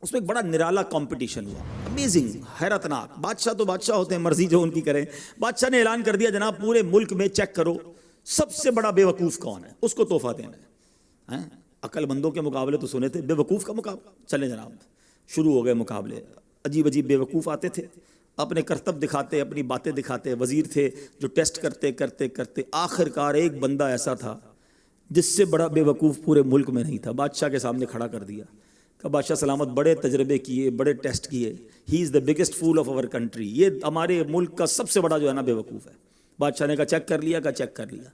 اس میں ایک بڑا نرالا کمپٹیشن ہوا، امیزنگ، حیرت ناک۔ بادشاہ تو بادشاہ ہوتے ہیں، مرضی جو ان کی کریں۔ بادشاہ نے اعلان کر دیا جناب پورے ملک میں چیک کرو سب سے بڑا بے وقوف کون ہے، اس کو تحفہ دینا ہے۔ عقل مندوں کے مقابلے تو سنے تھے، بے وقوف کا مقابلہ، چلیں جناب شروع ہو گئے مقابلے۔ عجیب عجیب بے وقوف آتے تھے، اپنے کرتب دکھاتے، اپنی باتیں دکھاتے۔ وزیر تھے جو ٹیسٹ کرتے کرتے کرتے آخر کار ایک بندہ ایسا تھا جس سے بڑا بے وقوف پورے ملک میں نہیں تھا، بادشاہ کے سامنے کھڑا کر دیا کہ بادشاہ سلامت بڑے تجربے کیے، بڑے ٹیسٹ کیے، he is the biggest fool of our country, یہ ہمارے ملک کا سب سے بڑا جو ہے نا بے وقوف ہے۔ بادشاہ نے کہا چیک کر لیا، کہا چیک کر لیا۔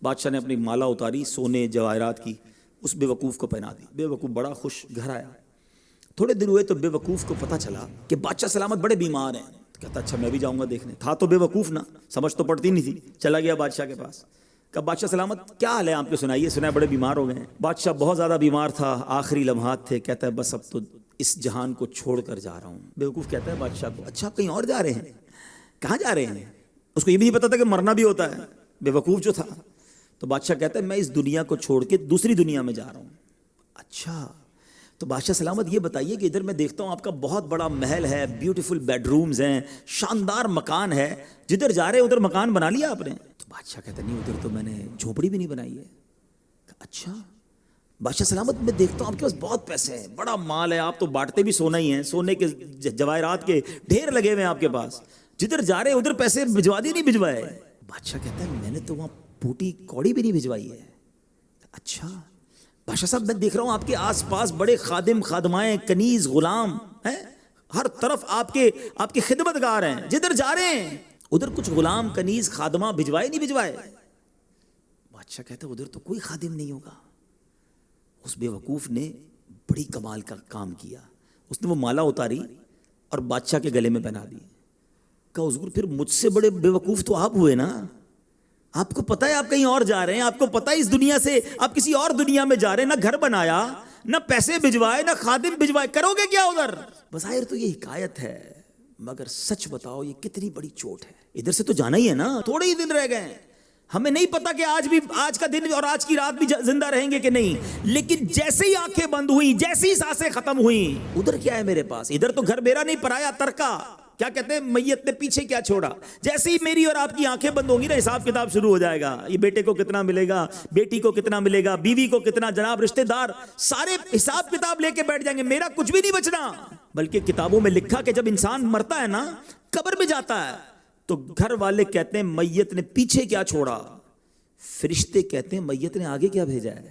بادشاہ نے اپنی مالا اتاری سونے جواہرات کی، اس بے وقوف کو پہنا دی۔ بے وقوف بڑا خوش گھر آیا۔ تھوڑے دن ہوئے تو بے وقوف کو پتہ چلا کہ بادشاہ سلامت بڑے بیمار ہیں۔ کہتا اچھا میں بھی جاؤں گا دیکھنے۔ تھا تو بے وقوف نا، سمجھ تو پڑتی نہیں تھی۔ چلا گیا بادشاہ کے پاس، کہا بادشاہ سلامت کیا حال ہے آپ کے، سنائیے، سنا ہے بڑے بیمار ہو گئے ہیں۔ بادشاہ بہت زیادہ بیمار تھا، آخری لمحات تھے، کہتا ہے بس اب تو اس جہان کو چھوڑ کر جا رہا ہوں۔ بے وقوف کہتا ہے بادشاہ کو اچھا آپ کہیں اور جا رہے ہیں؟ کہاں جا رہے ہیں؟ اس کو یہ بھی نہیں پتا تھا کہ مرنا بھی ہوتا ہے، بے وقوف جو تھا۔ تو بادشاہ کہتا ہے میں اس دنیا کو چھوڑ کے دوسری دنیا میں جا رہا ہوں۔ اچھا تو بادشاہ سلامت یہ بتائیے کہ ادھر میں دیکھتا ہوں آپ کا بہت بڑا محل ہے، بیوٹیفل بیڈ رومز ہیں، شاندار مکان ہے، جدھر جا رہے ہیں ادھر مکان بنا لیا آپ نے؟ تو بادشاہ کہتا نہیں ادھر تو میں نے جھوپڑی بھی نہیں بنائی ہے۔ اچھا بادشاہ سلامت میں دیکھتا ہوں آپ کے پاس بہت پیسے ہیں، بڑا مال ہے، آپ تو بانٹتے بھی سونا ہی ہیں، سونے کے جواہرات کے ڈھیر لگے ہوئے ہیں آپ کے پاس، جدھر جا رہے ہیں ادھر پیسے بھجوا دیے نہیں بھجوائے؟ بادشاہ کہتا ہے میں نے تو وہاں پوٹی کوڑی بھی نہیں بھجوائی ہے۔ اچھا بادشاہ صاحب میں دیکھ رہا ہوں آپ کے آس پاس بڑے خادم خادمائیں، کنیز غلام ہیں، ہر طرف آپ کے خدمت گار ہیں، جدھر جا رہے ہیں ادھر کچھ غلام کنیز خادمہ بھجوائے نہیں بھجوائے؟ بادشاہ کہتا ہے ادھر تو کوئی خادم نہیں ہوگا۔ اس بے وقوف نے بڑی کمال کا کام کیا، اس نے وہ مالا اتاری اور بادشاہ کے گلے میں پہنا دی۔ کہا حضور پھر مجھ سے بڑے بے وقوف تو آپ ہوئے نا، آپ کو پتہ ہے آپ کہیں اور جا رہے ہیں، آپ کو پتہ ہے اس دنیا سے آپ کسی اور دنیا میں جا رہے ہیں، نہ گھر بنایا، نہ پیسے بھجوائے، نہ خادم بھجوائے، کرو گے کیا ادھر؟ بظاہر تو یہ حکایت ہے، مگر سچ بتاؤ یہ کتنی بڑی چوٹ ہے۔ ادھر سے تو جانا ہی ہے نا، تھوڑے ہی دن رہ گئے ہیں، ہمیں نہیں پتا کہ آج کا دن اور آج کی رات بھی زندہ رہیں گے کہ نہیں، لیکن جیسے ہی آنکھیں بند ہوئیں، جیسے ہی سانسیں ختم ہوئیں، ادھر کیا ہے میرے پاس؟ ادھر تو گھر میرا نہیں، پرایا ترکا، کیا کہتے ہیں میت نے پیچھے کیا چھوڑا۔ جیسے ہی میری اور آپ کی آنکھیں بند ہوں گی نا، حساب کتاب شروع ہو جائے گا، یہ بیٹے کو کتنا ملے گا، بیٹی کو کتنا ملے گا، بیوی کو کتنا، جناب رشتہ دار سارے حساب کتاب لے کے بیٹھ جائیں گے، میرا کچھ بھی نہیں بچنا۔ بلکہ کتابوں میں لکھا کہ جب انسان مرتا ہے نا، قبر میں جاتا ہے تو گھر والے کہتے ہیں میت نے پیچھے کیا چھوڑا، فرشتے کہتے ہیں میت نے آگے کیا بھیجا ہے،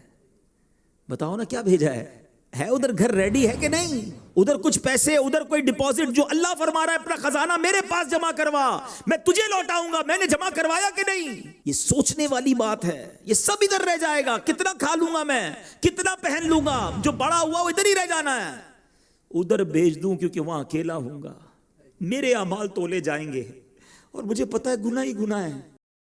بتاؤ نا کیا بھیجا ہے ادھر گھر ریڈی ہے کہ نہیں، ادھر کچھ پیسے، ادھر کوئی ڈپازٹ، جو اللہ فرما رہا ہے اپنا خزانہ میرے پاس جمع کروا، میں تجھے لوٹاؤں گا، میں نے جمع کروایا کہ نہیں؟ یہ سوچنے والی بات ہے، یہ سب ادھر رہ جائے گا، کتنا کھا لوں گا میں، کتنا پہن لوں گا، جو بڑا ہوا وہ ادھر ہی رہ جانا ہے، ادھر بھیج دوں کیونکہ وہاں اکیلا ہوں گا، میرے اعمال تولے جائیں گے اور مجھے پتا ہے گناہ ہی گناہ ہے۔